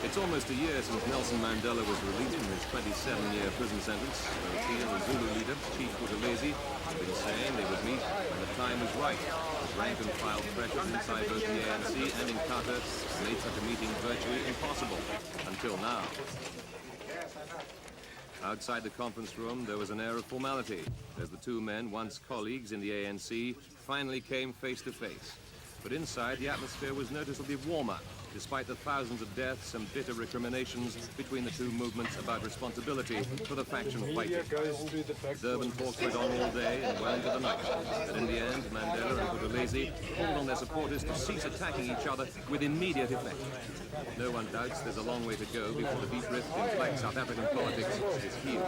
It's almost a year since Nelson Mandela was released from his 27-year prison sentence, though he and the Zulu leader, Chief Buthelezi, had been saying they would meet when the time was right. Rank-and-file pressures inside both the ANC and Inkatha made such a meeting virtually impossible, until now. Outside the conference room, there was an air of formality, as the two men, once colleagues in the ANC, finally came face to face. But inside, the atmosphere was noticeably warmer, despite the thousands of deaths and bitter recriminations between the two movements about responsibility for the faction fighting. Durban talks went on all day and well into the night. But in the end, Mandela and Buthelezi called on their supporters to cease attacking each other with immediate effect. No one doubts there's a long way to go before the deep rift in black South African politics is healed.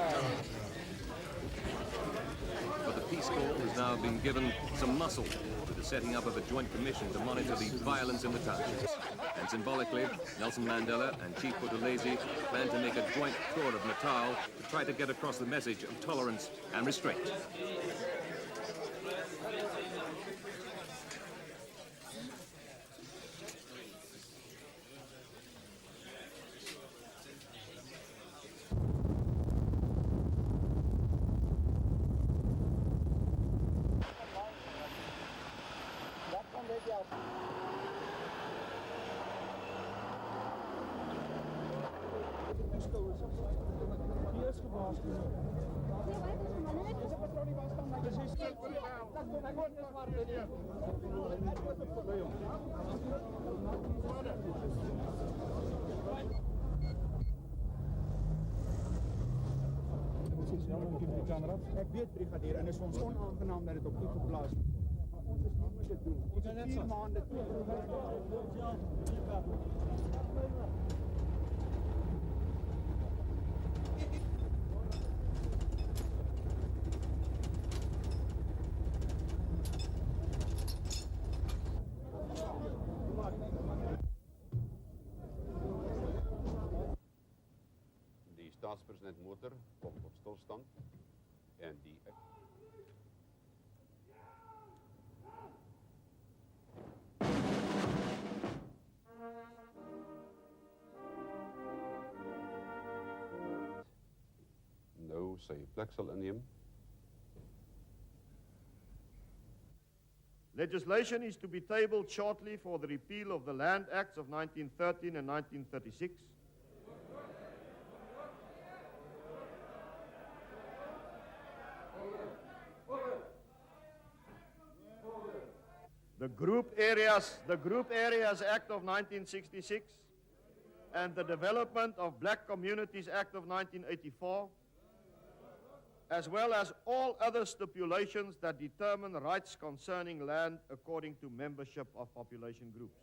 But the peace call has now been given some muscle with the setting up of a joint commission to monitor the violence in the townships. And symbolically, Nelson Mandela and Chief Buthelezi plan to make a joint tour of Natal to try to get across the message of tolerance and restraint. Ek weet brigadier en is ons onaangenaam dat dit op u geplaas word. Maar ons is nie met dit doen. Ons het 4 maande Die staatspresident motor komt tot stilstand en die nou sy plek sal inneem. Legislation is to be tabled shortly for the repeal of the Land Acts of 1913 and 1936. The Group Areas Act of 1966 and the Development of Black Communities Act of 1984, as well as all other stipulations that determine rights concerning land according to membership of population groups.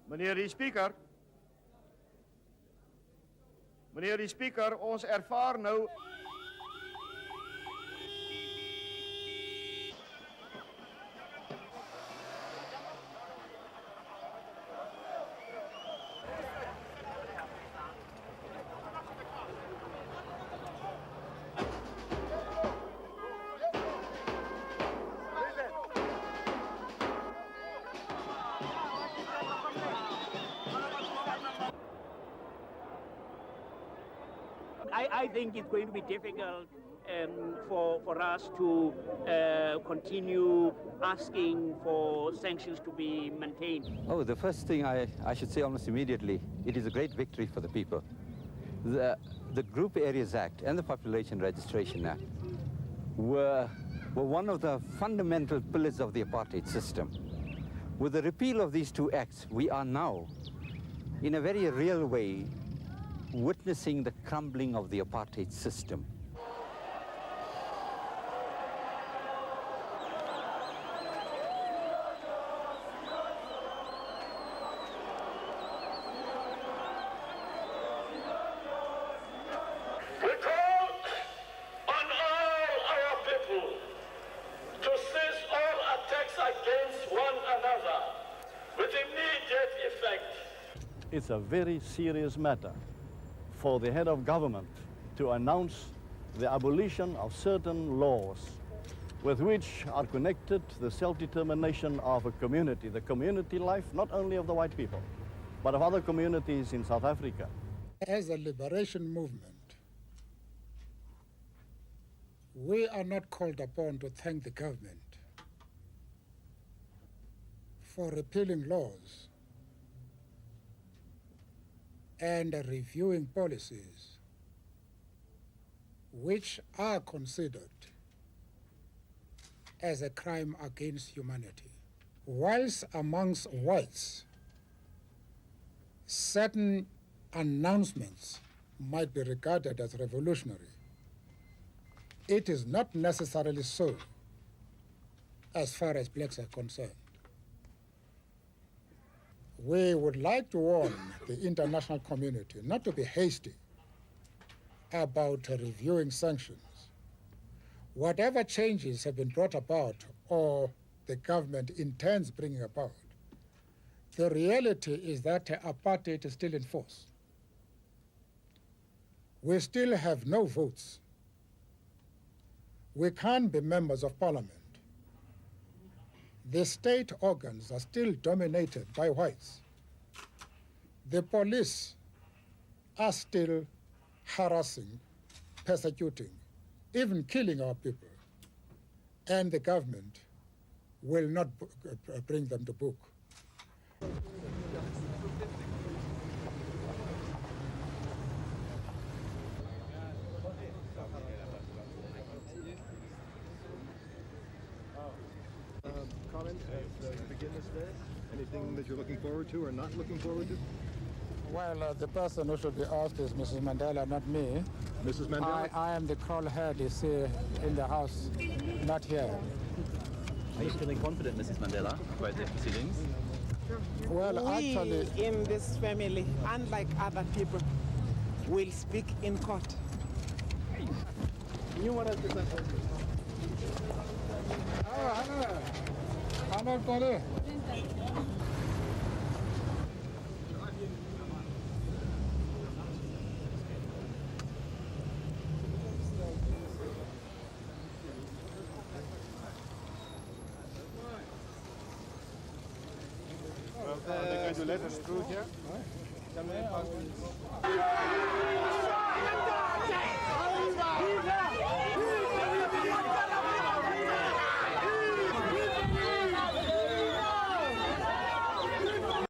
Meneer die Speaker, ons ervaar nou I think it's going to be difficult for us to continue asking for sanctions to be maintained. Oh, the first thing I should say almost immediately, it is a great victory for the people. The Group Areas Act and the Population Registration Act were one of the fundamental pillars of the apartheid system. With the repeal of these two acts, we are now, in a very real way, witnessing the crumbling of the apartheid system. It's a very serious matter for the head of government to announce the abolition of certain laws with which are connected the self-determination of a community, the community life not only of the white people, but of other communities in South Africa. As a liberation movement, we are not called upon to thank the government for repealing laws and reviewing policies which are considered as a crime against humanity. Whilst amongst whites, certain announcements might be regarded as revolutionary, it is not necessarily so as far as blacks are concerned. We would like to warn the international community not to be hasty about reviewing sanctions. Whatever changes have been brought about or the government intends bringing about, the reality is that apartheid is still in force. We still have no votes. We can't be members of parliament. The state organs are still dominated by whites. The police are still harassing, persecuting, even killing our people. And the government will not bring them to book. Comment as you begin this day? Anything that you're looking forward to or not looking forward to? Well, the person who should be asked is Mrs. Mandela, not me. Mrs. Mandela? I am the crowl head, you see, in the house, not here. Are you feeling confident, Mrs. Mandela, about the proceedings? Well, We actually, in this family, unlike other people, will speak in court. You want to present what they're going to let us through here. Can we pass?